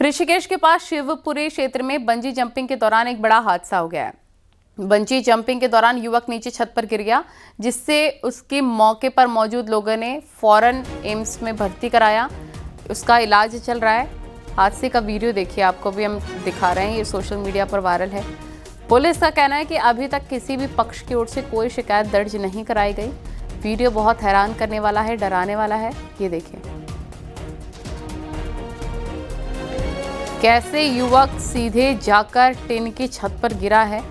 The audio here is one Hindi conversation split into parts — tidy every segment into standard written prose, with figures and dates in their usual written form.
ऋषिकेश के पास शिवपुरी क्षेत्र में बंजी जंपिंग के दौरान एक बड़ा हादसा हो गया है। बंजी जंपिंग के दौरान युवक नीचे छत पर गिर गया, जिससे उसके मौके पर मौजूद लोगों ने फौरन एम्स में भर्ती कराया। उसका इलाज चल रहा है। हादसे का वीडियो देखिए, आपको भी हम दिखा रहे हैं, ये सोशल मीडिया पर वायरल है। पुलिस का कहना है कि अभी तक किसी भी पक्ष की ओर से कोई शिकायत दर्ज नहीं कराई गई। वीडियो बहुत हैरान करने वाला है, डराने वाला है। ये देखिए कैसे युवक सीधे जाकर टिन की छत पर गिरा है।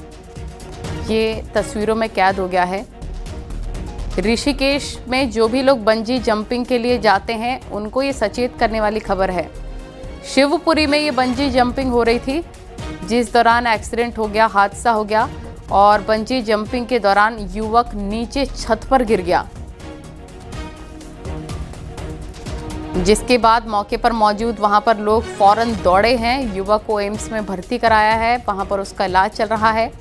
ये तस्वीरों में कैद हो गया है। ऋषिकेश में जो भी लोग बंजी जंपिंग के लिए जाते हैं उनको ये सचेत करने वाली खबर है। शिवपुरी में ये बंजी जंपिंग हो रही थी, जिस दौरान एक्सीडेंट हो गया, हादसा हो गया और बंजी जंपिंग के दौरान युवक नीचे छत पर गिर गया, जिसके बाद मौके पर मौजूद वहां पर लोग फौरन दौड़े हैं। युवक को एम्स में भर्ती कराया है, वहां पर उसका इलाज चल रहा है।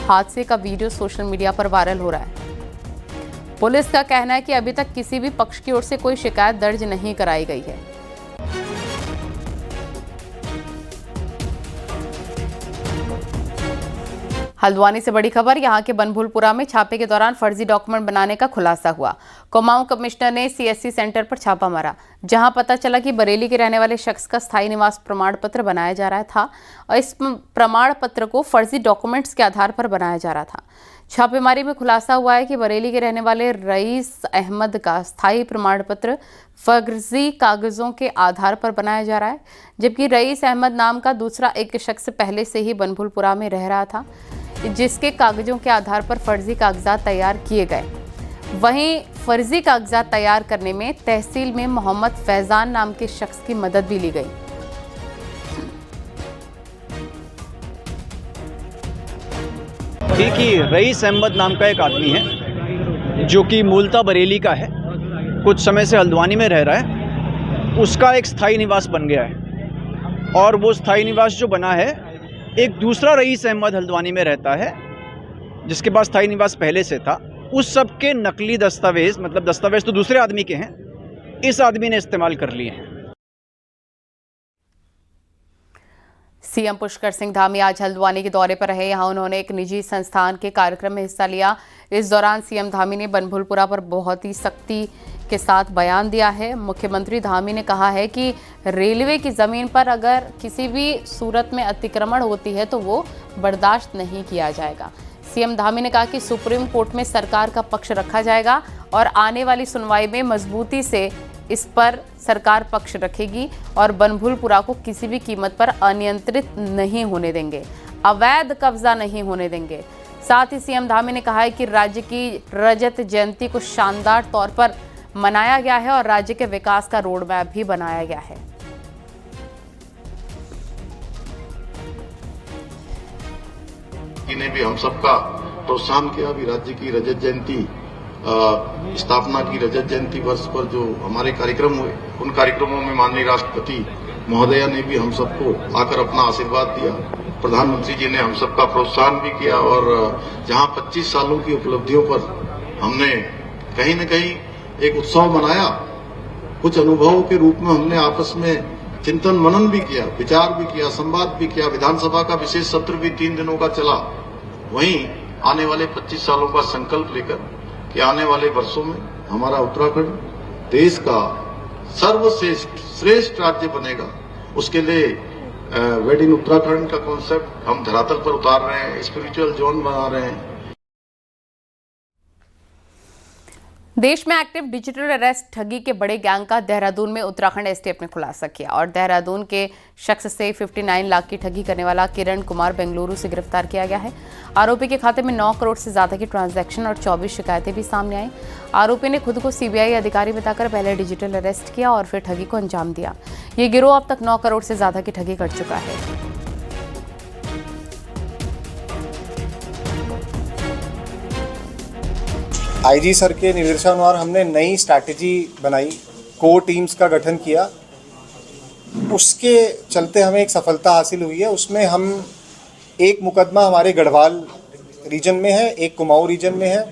हादसे का वीडियो सोशल मीडिया पर वायरल हो रहा है। पुलिस का कहना है कि अभी तक किसी भी पक्ष की ओर से कोई शिकायत दर्ज नहीं कराई गई है। हल्द्वानी से बड़ी खबर, यहां के बनभूलपुरा में छापे के दौरान फर्जी डॉक्यूमेंट बनाने का खुलासा हुआ। कुमाऊं कमिश्नर ने सीएससी सेंटर पर छापा मारा, जहां पता चला कि बरेली के रहने वाले शख्स का स्थायी निवास प्रमाण पत्र बनाया जा रहा था और इस प्रमाण पत्र को फर्जी डॉक्यूमेंट्स के आधार पर बनाया जा रहा था। छापेमारी में खुलासा हुआ है कि बरेली के रहने वाले रईस अहमद का स्थायी प्रमाण पत्र फर्जी कागजों के आधार पर बनाया जा रहा है, जबकि रईस अहमद नाम का दूसरा एक शख्स पहले से ही बनभूलपुरा में रह रहा था, जिसके कागजों के आधार पर फर्जी कागजात तैयार किए गए। वहीं फर्जी कागजात तैयार करने में तहसील में मोहम्मद फैजान नाम के शख्स की मदद भी ली गई। ठीक ही रईस अहमद नाम का एक आदमी है जो कि मूलतः बरेली का है, कुछ समय से हल्द्वानी में रह रहा है। उसका एक स्थायी निवास बन गया है और वो स्थायी निवास जो बना है, एक दूसरा रईस अहमद हल्द्वानी में रहता है जिसके पास स्थायी निवास पहले से था। उस सब के नकली दस्तावेज, मतलब दस्तावेज तो दूसरे आदमी के हैं, इस आदमी ने इस्तेमाल कर लिए हैं। सीएम पुष्कर सिंह धामी आज हल्द्वानी के दौरे पर रहे। यहां उन्होंने एक निजी संस्थान के कार्यक्रम में हिस्सा लिया। इस दौरान सीएम धामी ने बनभूलपुरा पर बहुत ही सख्ती के साथ बयान दिया है। मुख्यमंत्री धामी ने कहा है कि रेलवे की ज़मीन पर अगर किसी भी सूरत में अतिक्रमण होती है तो वो बर्दाश्त नहीं किया जाएगा। सीएम धामी ने कहा कि सुप्रीम कोर्ट में सरकार का पक्ष रखा जाएगा और आने वाली सुनवाई में मजबूती से इस पर सरकार पक्ष रखेगी और बनभूलपुरा को किसी भी कीमत पर अनियंत्रित नहीं होने देंगे, अवैध कब्जा नहीं होने देंगे। साथ ही सीएम धामी ने कहा है कि राज्य की रजत जयंती को शानदार तौर पर मनाया गया है और राज्य के विकास का रोड मैप भी बनाया गया है। ने भी हम सबका प्रोत्साहन किया। अभी राज्य की रजत जयंती, स्थापना की रजत जयंती वर्ष पर जो हमारे कार्यक्रम हुए, उन कार्यक्रमों में माननीय राष्ट्रपति महोदया ने भी हम सबको आकर अपना आशीर्वाद दिया। प्रधानमंत्री जी ने हम सबका प्रोत्साहन भी किया और जहां 25 सालों की उपलब्धियों पर हमने कहीं न कहीं एक उत्सव मनाया, कुछ अनुभवों के रूप में हमने आपस में चिंतन मनन भी किया, विचार भी किया, संवाद भी किया। विधानसभा का विशेष सत्र भी 3 दिनों का चला। वहीं आने वाले 25 सालों का संकल्प लेकर कि आने वाले वर्षों में हमारा उत्तराखंड देश का सर्वश्रेष्ठ राज्य बनेगा, उसके लिए वेड इन उत्तराखंड का कॉन्सेप्ट हम धरातल पर उतार रहे हैं, स्पिरिचुअल जोन बना रहे हैं। देश में एक्टिव डिजिटल अरेस्ट ठगी के बड़े गैंग का देहरादून में उत्तराखंड एसटीएफ ने खुलासा किया और देहरादून के शख्स से 59 लाख की ठगी करने वाला किरण कुमार बेंगलुरु से गिरफ्तार किया गया है। आरोपी के खाते में 9 करोड़ से ज्यादा की ट्रांजैक्शन और 24 शिकायतें भी सामने आई। आरोपी ने खुद को सीबीआई अधिकारी बताकर पहले डिजिटल अरेस्ट किया और फिर ठगी को अंजाम दिया। ये गिरोह अब तक 9 करोड़ से ज्यादा की ठगी कर चुका है। आईजी सर के निर्देशानुसार हमने नई स्ट्रैटेजी बनाई, कोर टीम्स का गठन किया, उसके चलते हमें एक सफलता हासिल हुई है। उसमें हम एक मुकदमा हमारे गढ़वाल रीजन में है, एक कुमाऊं रीजन में है।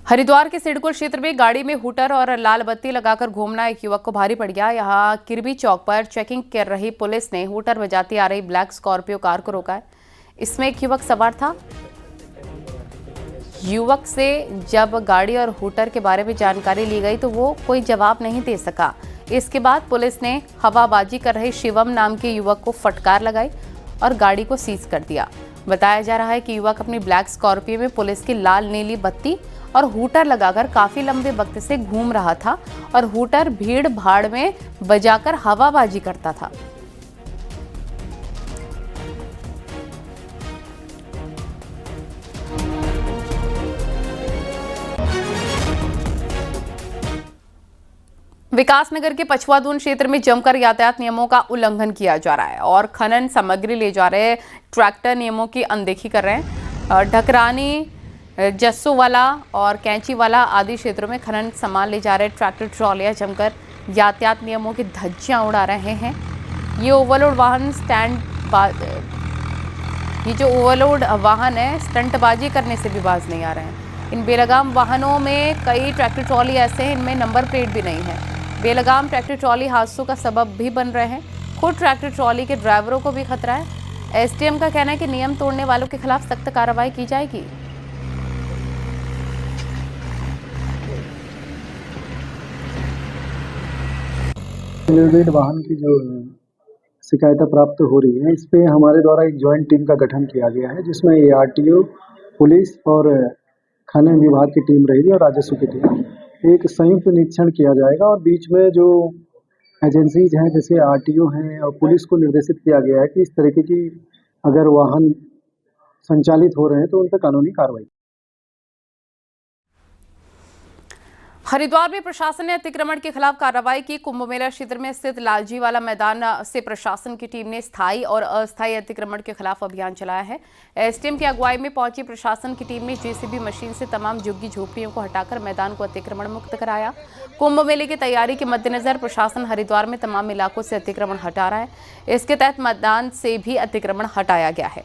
हरिद्वार के सिडकुल क्षेत्र में गाड़ी में हूटर और लाल बत्ती लगाकर घूमना एक युवक को भारी पड़ गया। यहां किरबी चौक पर चेकिंग कर रही पुलिस ने हूटर बजाती आ रही ब्लैक स्कॉर्पियो कार को रोका है। इसमें एक युवक सवार था। युवक से जब गाड़ी और हूटर के बारे में जानकारी ली गई तो वो कोई जवाब नहीं दे सका। इसके बाद पुलिस ने हवाबाजी कर रहे शिवम नाम के युवक को फटकार लगाई और गाड़ी को सीज कर दिया। बताया जा रहा है कि युवक अपनी ब्लैक स्कॉर्पियो में पुलिस की लाल नीली बत्ती और हूटर लगाकर काफी लंबे वक्त से घूम रहा था और हूटर भीड़ भाड़ में बजाकर हवाबाजी करता था। विकासनगर के पछवादून क्षेत्र में जमकर यातायात नियमों का उल्लंघन किया जा रहा है और खनन सामग्री ले जा रहे ट्रैक्टर नियमों की अनदेखी कर रहे हैं। ढकरानी, जस्सोवाला और कैंचीवाला आदि क्षेत्रों में खनन सामान ले जा रहे ट्रैक्टर ट्रॉलियां जमकर यातायात नियमों की धज्जियां उड़ा रहे हैं। ये ओवरलोड वाहन जो ओवरलोड वाहन है स्टंटबाजी करने से भी बाज नहीं आ रहे हैं। इन बेलगाम वाहनों में कई ट्रैक्टर ट्रॉली ऐसे हैं इनमें नंबर प्लेट भी नहीं है। बेलगाम ट्रैक्टर ट्रॉली हादसों का सबब भी बन रहे हैं। खुद ट्रैक्टर ट्रॉली के ड्राइवरों को भी खतरा है। एसडीएम का कहना है कि नियम तोड़ने वालों के खिलाफ सख्त कार्रवाई की जाएगी। लोडेड वाहन की जो शिकायतें प्राप्त हो रही हैं, इस पे हमारे द्वारा एक जॉइंट टीम का गठन किया गया है, जिसमें ARTO, पुलिस और खनन विभाग की टीम रहेगी और राजस्व की टीम। एक संयुक्त निरीक्षण किया जाएगा और बीच में जो एजेंसीज हैं जैसे RTO हैं और पुलिस को निर्देशित किया गया है कि इस तरीके की अगर वाहन संचालित हो रहे हैं तो उन पर कानूनी कार्रवाई। हरिद्वार में प्रशासन ने अतिक्रमण के खिलाफ कार्रवाई की। कुंभ मेला क्षेत्र में स्थित लालजी वाला मैदान से प्रशासन की टीम ने स्थायी और अस्थायी अतिक्रमण के खिलाफ अभियान चलाया है। एसडीएम की अगुवाई में पहुंची प्रशासन की टीम ने जेसीबी मशीन से तमाम झुग्गी झोपड़ियों को हटाकर मैदान को अतिक्रमण मुक्त कराया। कुंभ मेले की तैयारी के मद्देनजर प्रशासन हरिद्वार में तमाम इलाकों से अतिक्रमण हटा रहा है। इसके तहत मैदान से भी अतिक्रमण हटाया गया है।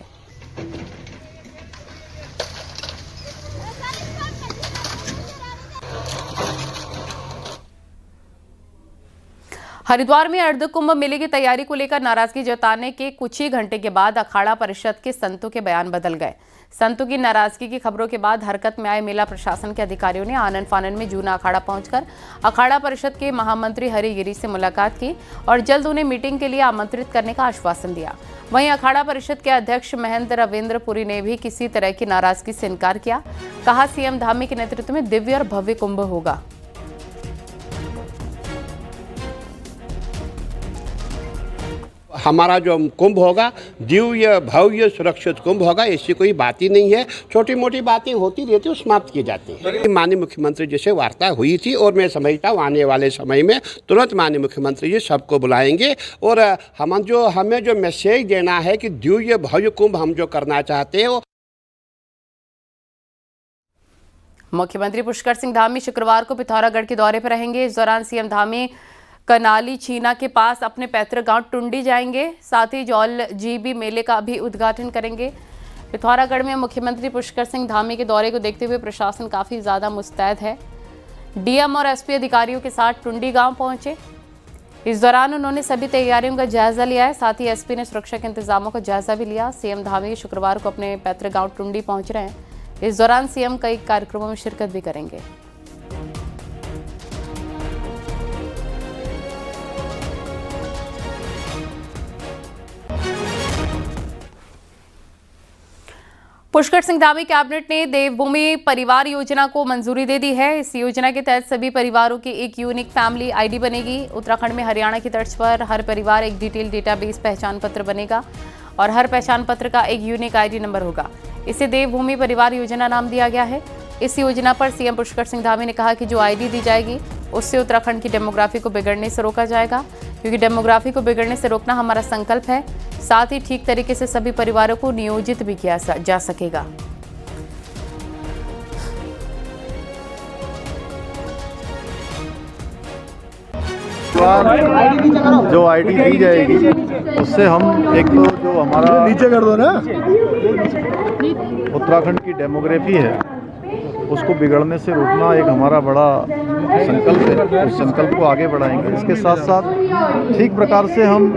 हरिद्वार में अर्ध कुंभ मेले की तैयारी को लेकर नाराजगी जताने के कुछ ही घंटे के बाद अखाड़ा परिषद के संतों के बयान बदल गए। संतों की नाराजगी की खबरों के बाद हरकत में आए मेला प्रशासन के अधिकारियों ने आनन फानन में जूना अखाड़ा पहुंचकर अखाड़ा परिषद के महामंत्री हरिगिरी से मुलाकात की और जल्द उन्हें मीटिंग के लिए आमंत्रित करने का आश्वासन दिया। वहीं अखाड़ा परिषद के अध्यक्ष महंत रविंद्र पुरी ने भी किसी तरह की नाराजगी से इनकार किया। कहा, सीएम धामी के नेतृत्व में दिव्य और भव्य कुंभ होगा। हमारा जो कुंभ होगा दिव्य भव्य सुरक्षित कुंभ होगा, ऐसी कोई बात ही नहीं है। छोटी मोटी बातें होती रहती है, समाप्त की जाती है। माननीय मुख्यमंत्री जी से वार्ता हुई थी और मैं समझता हूँ आने वाले समय में तुरंत माननीय मुख्यमंत्री जी सबको बुलाएंगे और हमें जो मैसेज देना है कि दिव्य भव्य कुंभ हम जो करना चाहते हैं वो। मुख्यमंत्री पुष्कर सिंह धामी शुक्रवार को पिथौरागढ़ के दौरे पर रहेंगे। इस दौरान सीएम धामी कनाली छीना के पास अपने पैतृक गांव टुंडी जाएंगे। साथ ही जौल जीबी मेले का भी उद्घाटन करेंगे। पिथौरागढ़ में मुख्यमंत्री पुष्कर सिंह धामी के दौरे को देखते हुए प्रशासन काफ़ी ज़्यादा मुस्तैद है। डीएम और एसपी अधिकारियों के साथ टुंडी गांव पहुंचे। इस दौरान उन्होंने सभी तैयारियों का जायजा लिया है। साथ ही एसपी ने सुरक्षा के इंतजामों का जायजा भी लिया। सीएम धामी शुक्रवार को अपने पैतृक गाँव टुंडी पहुँच रहे हैं। इस दौरान सीएम कई कार्यक्रमों में शिरकत भी करेंगे। पुष्कर सिंह धामी कैबिनेट ने देवभूमि परिवार योजना को मंजूरी दे दी है। इस योजना के तहत सभी परिवारों की एक यूनिक फैमिली आईडी बनेगी। उत्तराखंड में हरियाणा की तर्ज पर हर परिवार एक डिटेल डेटाबेस पहचान पत्र बनेगा और हर पहचान पत्र का एक यूनिक आईडी नंबर होगा। इसे देवभूमि परिवार योजना नाम दिया गया है। इस योजना पर सीएम पुष्कर सिंह धामी ने कहा कि जो आईडी दी जाएगी उससे उत्तराखंड की डेमोग्राफी को बिगड़ने से रोका जाएगा, क्योंकि डेमोग्राफी को बिगड़ने से रोकना हमारा संकल्प है। साथ ही ठीक तरीके से सभी परिवारों को नियोजित भी किया जा सकेगा। जो आईडी दी जाएगी उससे हम एक तो जो हमारा नीचे कर दो ना उत्तराखंड की डेमोग्राफी है उसको बिगड़ने से रोकना एक हमारा बड़ा संकल्प है। उस संकल्प को आगे बढ़ाएंगे। इसके साथ साथ ठीक प्रकार से हम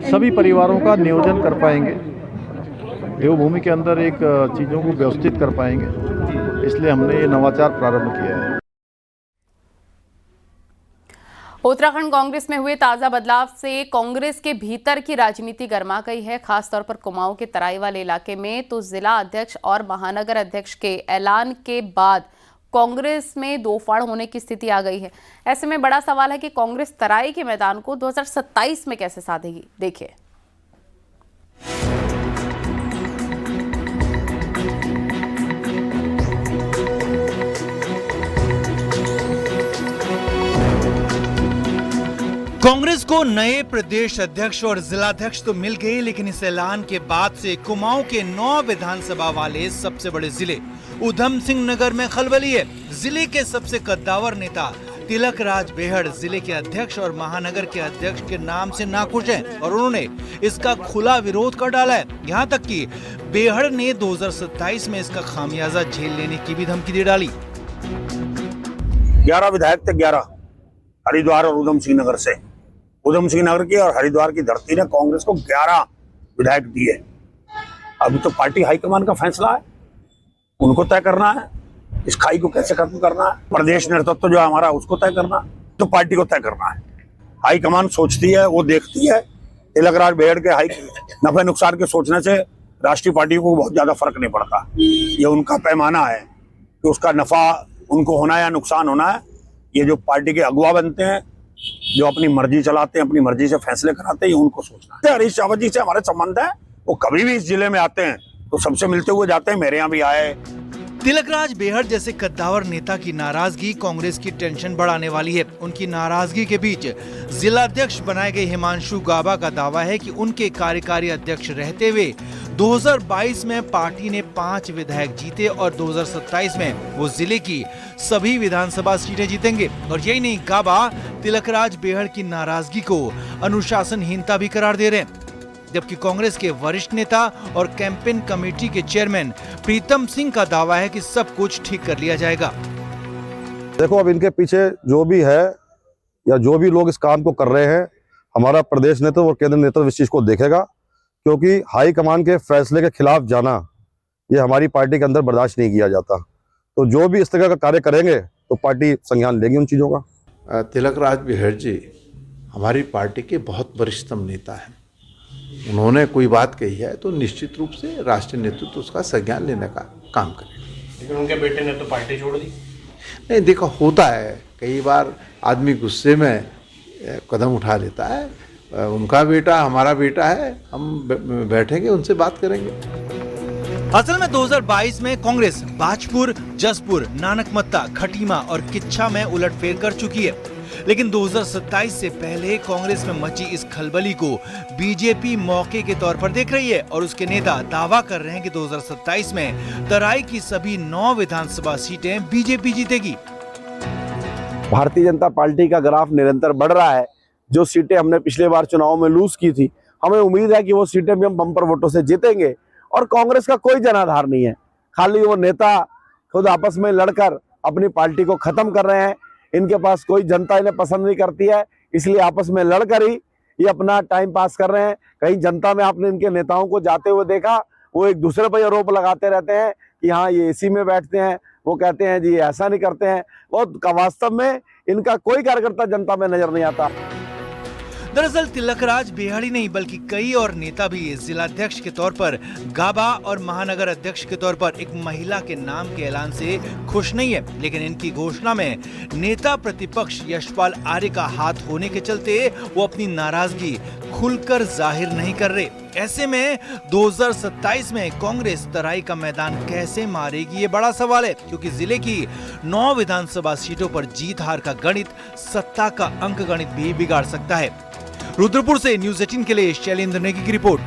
सभी परिवारों का नियोजन कर पाएंगे, देवभूमि के अंदर एक चीज़ों को व्यवस्थित कर पाएंगे। इसलिए हमने ये नवाचार प्रारंभ किया है। उत्तराखंड कांग्रेस में हुए ताजा बदलाव से कांग्रेस के भीतर की राजनीति गर्मा गई है। खासतौर पर कुमाऊं के तराई वाले इलाके में तो जिला अध्यक्ष और महानगर अध्यक्ष के ऐलान के बाद कांग्रेस में दो फाड़ होने की स्थिति आ गई है। ऐसे में बड़ा सवाल है कि कांग्रेस तराई के मैदान को 2027 में कैसे साधेगी। देखिए। कांग्रेस को नए प्रदेश अध्यक्ष और जिलाध्यक्ष तो मिल गए, लेकिन इस ऐलान के बाद से कुमाऊं के 9 विधानसभा वाले सबसे बड़े जिले ऊधम सिंह नगर में खलबली है। जिले के सबसे कद्दावर नेता तिलक राज बेहड़ जिले के अध्यक्ष और महानगर के अध्यक्ष के नाम से नाखुश हैं और उन्होंने इसका खुला विरोध कर डाला है। यहाँ तक कि बेहड़ ने 2027 में इसका खामियाजा झेल लेने की भी धमकी दे डाली। 11 विधायक थे, 11 हरिद्वार और ऊधम सिंह नगर से। ऊधम सिंह नगर की और हरिद्वार की धरती ने कांग्रेस को 11 विधायक दिए। अभी तो पार्टी हाईकमान का फैसला है, उनको तय करना है इस खाई को कैसे खत्म करना है। प्रदेश नेतृत्व जो हमारा उसको तय करना है, तो पार्टी को तय करना है। हाईकमान सोचती है, वो देखती है। तिलक राज बेहड़ के हाई नफे नुकसान के सोचने से राष्ट्रीय पार्टी को बहुत ज्यादा फर्क नहीं पड़ता। ये उनका पैमाना है कि उसका नफा उनको होना है या नुकसान होना है। ये जो पार्टी के अगुवा बनते हैं, जो अपनी मर्जी चलाते हैं, अपनी मर्जी से फैसले कराते हैं, ये उनको सोचना है। हरीश रावत जी से हमारे संबंध है, वो कभी भी इस जिले में आते हैं तो सबसे मिलते हुए जाते हैं। मेरे यहाँ भी आए। तिलक राज बेहड़ जैसे कद्दावर नेता की नाराजगी कांग्रेस की टेंशन बढ़ाने वाली है। उनकी नाराजगी के बीच जिलाध्यक्ष बनाए गए हिमांशु गाबा का दावा है कि उनके कार्यकारी अध्यक्ष रहते हुए 2022 में पार्टी ने 5 विधायक जीते और 2027 में वो जिले की सभी विधानसभा सीटें जीतेंगे। और यही नहीं, गाबा तिलक राज बेहड़ की नाराजगी को अनुशासनहीनता भी करार दे रहे हैं। जबकि कांग्रेस के वरिष्ठ नेता और कैंपेन कमेटी के चेयरमैन प्रीतम सिंह का दावा है कि सब कुछ ठीक कर लिया जाएगा। देखो, अब इनके पीछे जो भी है या जो भी लोग इस काम को कर रहे हैं, हमारा प्रदेश नेतृत्व और केंद्र नेतृत्व इस चीज को देखेगा, क्योंकि हाई कमान के फैसले के खिलाफ जाना ये हमारी पार्टी के अंदर बर्दाश्त नहीं किया जाता। तो जो भी इस तरह का कार्य करेंगे तो पार्टी संज्ञान लेगी उन चीजों का। तिलक राज बेहड़ जी हमारी पार्टी के बहुत वरिष्ठतम नेता हैं। उन्होंने कोई बात कही है तो निश्चित रूप से राष्ट्रीय नेतृत्व उसका संज्ञान लेने का काम करेगा। लेकिन उनके बेटे ने तो पार्टी छोड़ दी। नहीं, देखो, होता है कई बार आदमी गुस्से में कदम उठा लेता है। उनका बेटा हमारा बेटा है, हम बैठेंगे उनसे बात करेंगे। असल में 2022 में कांग्रेस बाजपुर, जसपुर, नानकमत्ता, खटीमा और किच्छा में उलटफेर कर चुकी है। लेकिन 2027 से पहले कांग्रेस में मची इस खलबली को बीजेपी मौके के तौर पर देख रही है और उसके नेता दावा कर रहे हैं कि 2027 में तराई की सभी 9 विधानसभा सीटें बीजेपी जीतेगी। भारतीय जनता पार्टी का ग्राफ निरंतर बढ़ रहा है। जो सीटें हमने पिछले बार चुनाव में लूज की थी, हमें उम्मीद है कि वो सीटें भी हम बम्पर वोटों से जीतेंगे। और कांग्रेस का कोई जनाधार नहीं है, खाली वो नेता खुद आपस में लड़कर अपनी पार्टी को खत्म कर रहे हैं। इनके पास कोई जनता इन्हें पसंद नहीं करती है, इसलिए आपस में लड़कर ही ये अपना टाइम पास कर रहे हैं। कहीं जनता में आपने इनके नेताओं को जाते हुए देखा, वो एक दूसरे पर आरोप लगाते रहते हैं कि हाँ ये एसी में बैठते हैं, वो कहते हैं जी ऐसा नहीं करते हैं। वो वास्तव में इनका कोई कार्यकर्ता जनता में नजर नहीं आता। दरअसल तिलक राज बेहड़ ही नहीं बल्कि कई और नेता भी जिलाध्यक्ष के तौर पर गाबा और महानगर अध्यक्ष के तौर पर एक महिला के नाम के ऐलान से खुश नहीं है। लेकिन इनकी घोषणा में नेता प्रतिपक्ष यशपाल आर्य का हाथ होने के चलते वो अपनी नाराजगी खुलकर जाहिर नहीं कर रहे। ऐसे में 2027 में कांग्रेस तराई का मैदान कैसे मारेगी, ये बड़ा सवाल है, क्योंकि जिले की 9 विधानसभा सीटों पर जीत हार का गणित सत्ता का अंक गणित भी बिगाड़ सकता है। रुद्रपुर से न्यूज़ 18 के लिए शैलेंद्र नेगी की रिपोर्ट।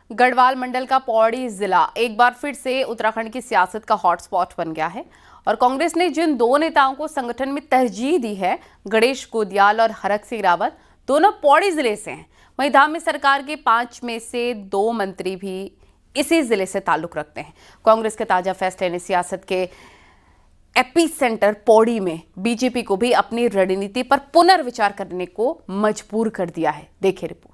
गढ़वाल मंडल का पौड़ी जिला एक बार फिर से उत्तराखंड की सियासत का हॉटस्पॉट बन गया है और कांग्रेस ने जिन 2 नेताओं को संगठन में तरजीह दी है, गणेश गोदियाल और हरक सिंह रावत, दोनों पौड़ी जिले से हैं। वहीं धामी सरकार के 5 में से 2 मंत्री भी इसी जिले से ताल्लुक रखते हैं। कांग्रेस के ताजा फैसले ने सियासत के एपी सेंटर पौड़ी में बीजेपी को भी अपनी रणनीति पर पुनर्विचार करने को मजबूर कर दिया है। देखिए रिपोर्ट।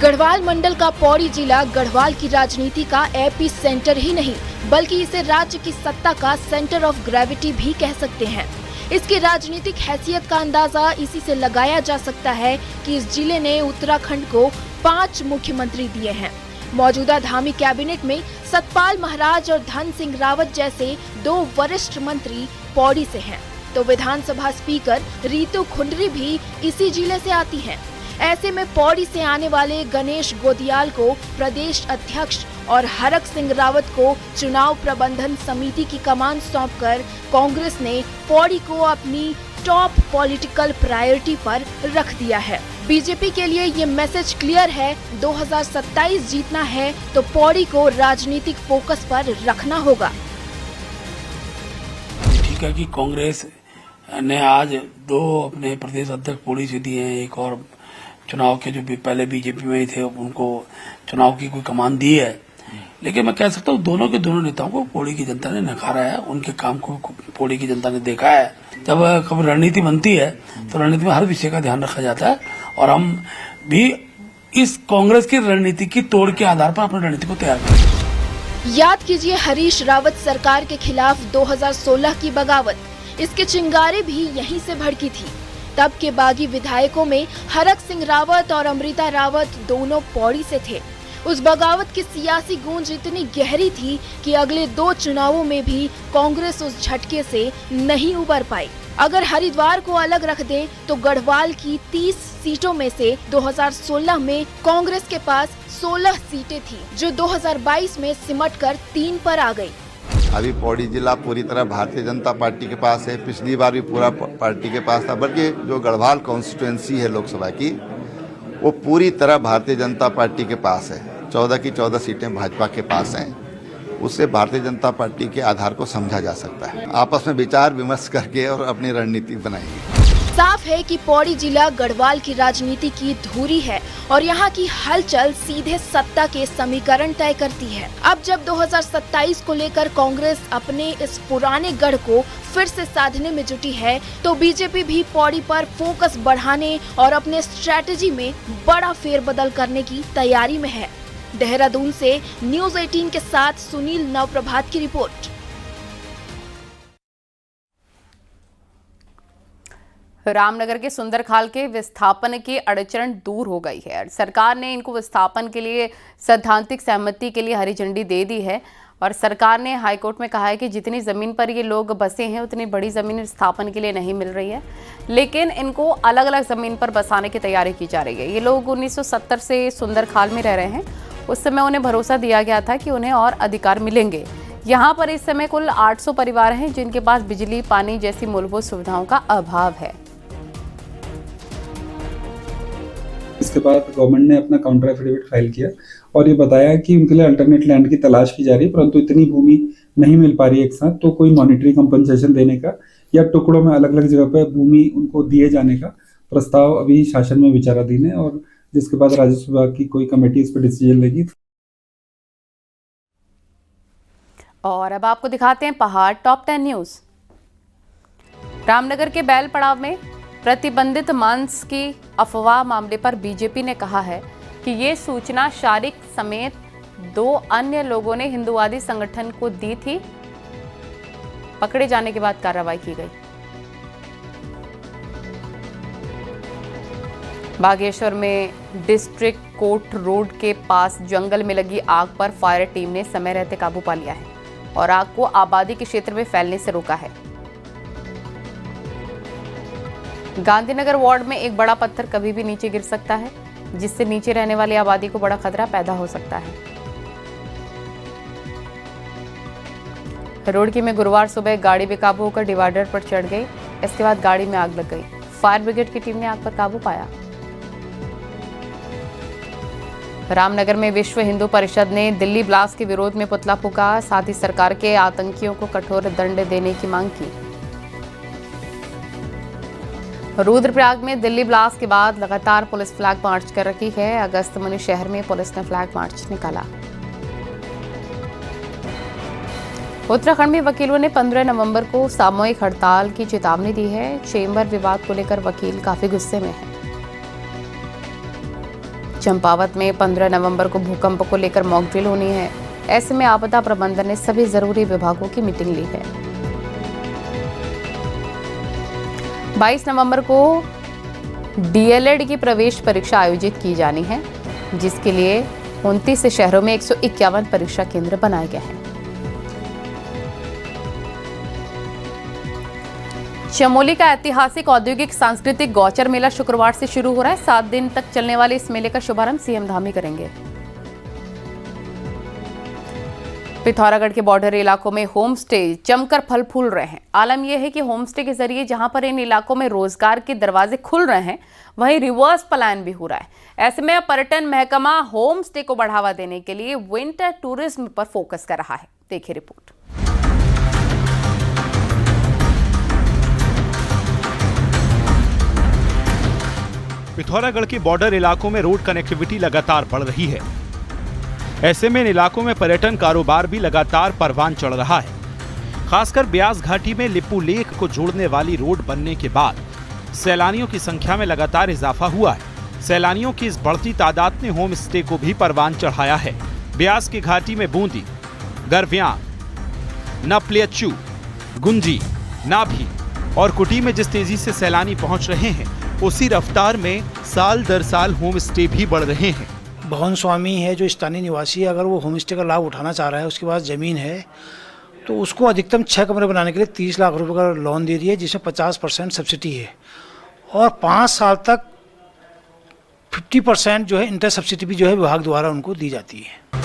गढ़वाल मंडल का पौड़ी जिला गढ़वाल की राजनीति का एपी सेंटर ही नहीं बल्कि इसे राज्य की सत्ता का सेंटर ऑफ ग्रेविटी भी कह सकते हैं। इसकी राजनीतिक हैसियत का अंदाजा इसी से लगाया जा सकता है कि इस जिले ने उत्तराखंड को 5 मुख्यमंत्री दिए हैं। मौजूदा धामी कैबिनेट में सतपाल महाराज और धन सिंह रावत जैसे 2 वरिष्ठ मंत्री पौड़ी से हैं, तो विधानसभा स्पीकर रीतू खुंडरी भी इसी जिले से आती हैं। ऐसे में पौड़ी से आने वाले गणेश गोदियाल को प्रदेश अध्यक्ष और हरक सिंह रावत को चुनाव प्रबंधन समिति की कमान सौंपकर कांग्रेस ने पौड़ी को अपनी टॉप पॉलिटिकल प्रायोरिटी पर रख दिया है। बीजेपी के लिए ये मैसेज क्लियर है, 2027 जीतना है तो पौड़ी को राजनीतिक फोकस पर रखना होगा। ठीक है कि कांग्रेस ने आज 2 अपने प्रदेश अध्यक्ष पौड़ी से दिए हैं, एक और चुनाव के जो पहले बीजेपी में ही थे उनको चुनाव की कोई कमान दी है। लेकिन मैं कह सकता हूँ दोनों के दोनों नेताओं को पौड़ी की जनता ने नकारा है, उनके काम को पौड़ी की जनता ने देखा है। जब कभी रणनीति बनती है तो रणनीति में हर विषय का ध्यान रखा जाता है और हम भी इस कांग्रेस की रणनीति की तोड़ के आधार पर अपनी रणनीति को तैयार करेंगे। याद कीजिए हरीश रावत सरकार के खिलाफ 2016 की बगावत, इसके चिंगारे भी यहीं से भड़की थी। तब के बागी विधायकों में हरक सिंह रावत और अमृता रावत दोनों पौड़ी से थे। उस बगावत की सियासी गूंज इतनी गहरी थी कि अगले 2 चुनावों में भी कांग्रेस उस झटके से नहीं उबर पाई। अगर हरिद्वार को अलग रख दें तो गढ़वाल की 30 सीटों में से 2016 में कांग्रेस के पास 16 सीटें थी, जो 2022 में सिमटकर 3 पर आ गई। अभी पौड़ी जिला पूरी तरह भारतीय जनता पार्टी के पास है। पिछली बार भी पूरा पार्टी के पास था, बल्कि जो गढ़वाल कॉन्स्टिट्यूएंसी है लोकसभा की, वो पूरी तरह भारतीय जनता पार्टी के पास है। 14 की 14 सीटें भाजपा के पास हैं। उससे भारतीय जनता पार्टी के आधार को समझा जा सकता है। आपस में विचार विमर्श करके और अपनी रणनीति बनाएंगे। साफ है कि पौड़ी जिला गढ़वाल की राजनीति की धुरी है और यहाँ की हलचल सीधे सत्ता के समीकरण तय करती है। अब जब 2027 को लेकर कांग्रेस अपने इस पुराने गढ़ को फिर से साधने में जुटी है, तो बीजेपी भी पौड़ी पर फोकस बढ़ाने और अपने स्ट्रैटेजी में बड़ा फेरबदल करने की तैयारी में है। देहरादून से न्यूज़ 18 के साथ सुनील नवप्रभात की रिपोर्ट। रामनगर के सुंदरखाल के विस्थापन की अड़चन दूर हो गई है। सरकार ने इनको विस्थापन के लिए सैद्धांतिक सहमति के लिए हरी झंडी दे दी है और सरकार ने हाईकोर्ट में कहा है कि जितनी ज़मीन पर ये लोग बसे हैं उतनी बड़ी ज़मीन विस्थापन के लिए नहीं मिल रही है, लेकिन इनको अलग अलग ज़मीन पर बसाने की तैयारी की जा रही है। ये लोग 1970 से सुंदरखाल में रह रहे हैं। उस समय उन्हें भरोसा दिया गया था कि उन्हें और अधिकार मिलेंगे। यहाँ पर इस समय कुल 800 परिवार हैं जिनके पास बिजली, पानी जैसी मूलभूत सुविधाओं का अभाव है। इसके बाद गवर्नमेंट ने अपना काउंटर एफिडेविट फाइल किया और ये बताया कि उनके लिए अल्टरनेट लैंड की तलाश की जा रही है, परंतु इतनी भूमि नहीं मिल पा रही है एक साथ, तो कोई मॉनिटरी कंपनसेशन देने का या टुकड़ों में अलग अलग जगह पर भूमि उनको दिए जाने का प्रस्ताव अभी शासन में विचाराधीन है और जिसके बाद राजस्व विभाग की कोई कमेटी इस पर डिसीजन लेगी। और अब आपको दिखाते हैं पहाड़ टॉप 10 न्यूज। रामनगर के बैल पड़ाव में प्रतिबंधित मांस की अफवाह मामले पर बीजेपी ने कहा है कि ये सूचना शारिक समेत 2 अन्य लोगों ने हिंदुवादी संगठन को दी थी। पकड़े जाने के बाद कार्रवाई की गई। बागेश्वर में डिस्ट्रिक्ट कोर्ट रोड के पास जंगल में लगी आग पर फायर टीम ने समय रहते काबू पा लिया है और आग को आबादी के क्षेत्र में फैलने से रोका है। गांधीनगर वार्ड में एक बड़ा पत्थर कभी भी नीचे गिर सकता है, जिससे नीचे रहने वाली आबादी को बड़ा खतरा पैदा हो सकता है। रुड़की में गुरुवार सुबह गाड़ी बेकाबू होकर डिवाइडर पर चढ़ गई। इसके बाद गाड़ी में आग लग गई। फायर ब्रिगेड की टीम ने आग पर काबू पाया। रामनगर में विश्व हिंदू परिषद ने दिल्ली ब्लास्ट के विरोध में पुतला फूंका, साथ ही सरकार के आतंकियों को कठोर दंड देने की मांग की। रुद्रप्रयाग में दिल्ली ब्लास्ट के बाद लगातार पुलिस फ्लैग मार्च कर रही है। अगस्त मनी शहर में पुलिस ने फ्लैग मार्च निकाला। उत्तराखंड में वकीलों ने 15 नवंबर को सामूहिक हड़ताल की चेतावनी दी है। चेंबर विवाद को लेकर वकील काफी गुस्से में है। चंपावत में 15 नवंबर को भूकंप को लेकर मॉक ड्रिल होनी है। ऐसे में आपदा प्रबंधन ने सभी जरूरी विभागों की मीटिंग ली है। 22 नवंबर को डीएलएड की प्रवेश परीक्षा आयोजित की जानी है, जिसके लिए 29 शहरों में 151 परीक्षा केंद्र बनाए गए हैं। चमोली का ऐतिहासिक औद्योगिक सांस्कृतिक गौचर मेला शुक्रवार से शुरू हो रहा है। 7 दिन तक चलने वाले इस मेले का शुभारंभ सीएम धामी करेंगे। पिथौरागढ़ के बॉर्डर इलाकों में होम स्टे जमकर फल फूल रहे हैं। आलम यह है कि होम स्टे के जरिए जहां पर इन इलाकों में रोजगार के दरवाजे खुल रहे हैं, वहीं रिवर्स पलायन भी हो रहा है। ऐसे में पर्यटन महकमा होम स्टे को बढ़ावा देने के लिए विंटर टूरिज्म पर फोकस कर रहा है। देखिए रिपोर्ट। पिथौरागढ़ के बॉर्डर इलाकों में रोड कनेक्टिविटी लगातार बढ़ रही है। ऐसे में इन इलाकों में पर्यटन कारोबार भी लगातार परवान चढ़ रहा है। खासकर ब्यास घाटी में लिपू लेक को जोड़ने वाली रोड बनने के बाद सैलानियों की संख्या में लगातार इजाफा हुआ है। सैलानियों की इस बढ़ती तादाद ने होम स्टे को भी परवान चढ़ाया है। ब्यास की घाटी में बूंदी, गरव्यांग, नपलियच्चू, गुंजी, नाभी और कुटी में जिस तेजी से सैलानी पहुंच रहे हैं, उसी रफ्तार में साल दर साल होम स्टे भी बढ़ रहे हैं। भवन स्वामी है जो स्थानीय निवासी है, अगर वो होम स्टे का लाभ उठाना चाह रहा है, उसके पास ज़मीन है, तो उसको अधिकतम 6 कमरे बनाने के लिए 30 लाख रुपए का लोन दे दिया, जिसमें 50% सब्सिडी है और 5 साल तक 50% जो है इंटरेस्ट सब्सिडी भी जो है विभाग द्वारा उनको दी जाती है।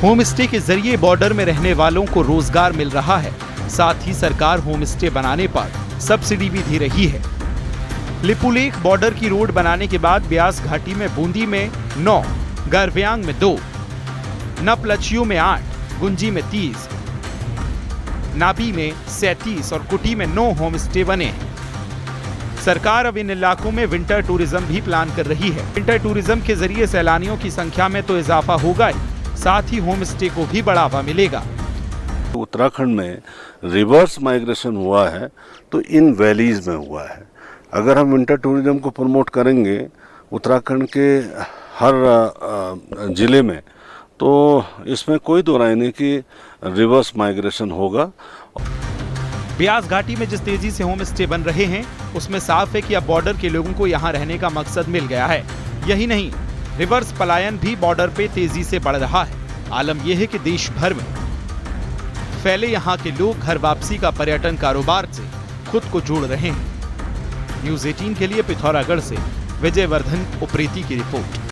होम स्टे के जरिए बॉर्डर में रहने वालों को रोजगार मिल रहा है। साथ ही सरकार होम स्टे बनाने पर सब्सिडी भी दे रही है। लिपुलेख बॉर्डर की रोड बनाने के बाद ब्यास घाटी में बूंदी में 9, गरव्यांग में 2, नपलचियों में 8, गुंजी में 30, नाभी में 37 और कुटी में 9 होम स्टे बने हैं। सरकार अब इन इलाकों में विंटर टूरिज्म भी प्लान कर रही है। विंटर टूरिज्म के जरिए सैलानियों की संख्या में तो इजाफा होगा ही, साथ ही होम स्टे को भी बढ़ावा मिलेगा। उत्तराखंड में रिवर्स माइग्रेशन हुआ है तो इन वैलीज में हुआ है। अगर हम विंटर टूरिज्म को प्रमोट करेंगे उत्तराखंड के हर जिले में, तो इसमें कोई दो राय नहीं कि रिवर्स माइग्रेशन होगा। ब्यास घाटी में जिस तेजी से होम स्टे बन रहे हैं, उसमें साफ है कि अब बॉर्डर के लोगों को यहां रहने का मकसद मिल गया है। यही नहीं, रिवर्स पलायन भी बॉर्डर पे तेजी से बढ़ रहा है। आलम यह है कि देश भर में फैले यहां के लोग घर वापसी का पर्यटन कारोबार से खुद को जोड़ रहे हैं। न्यूज़ 18 के लिए पिथौरागढ़ से विजय वर्धन उप्रेती की रिपोर्ट।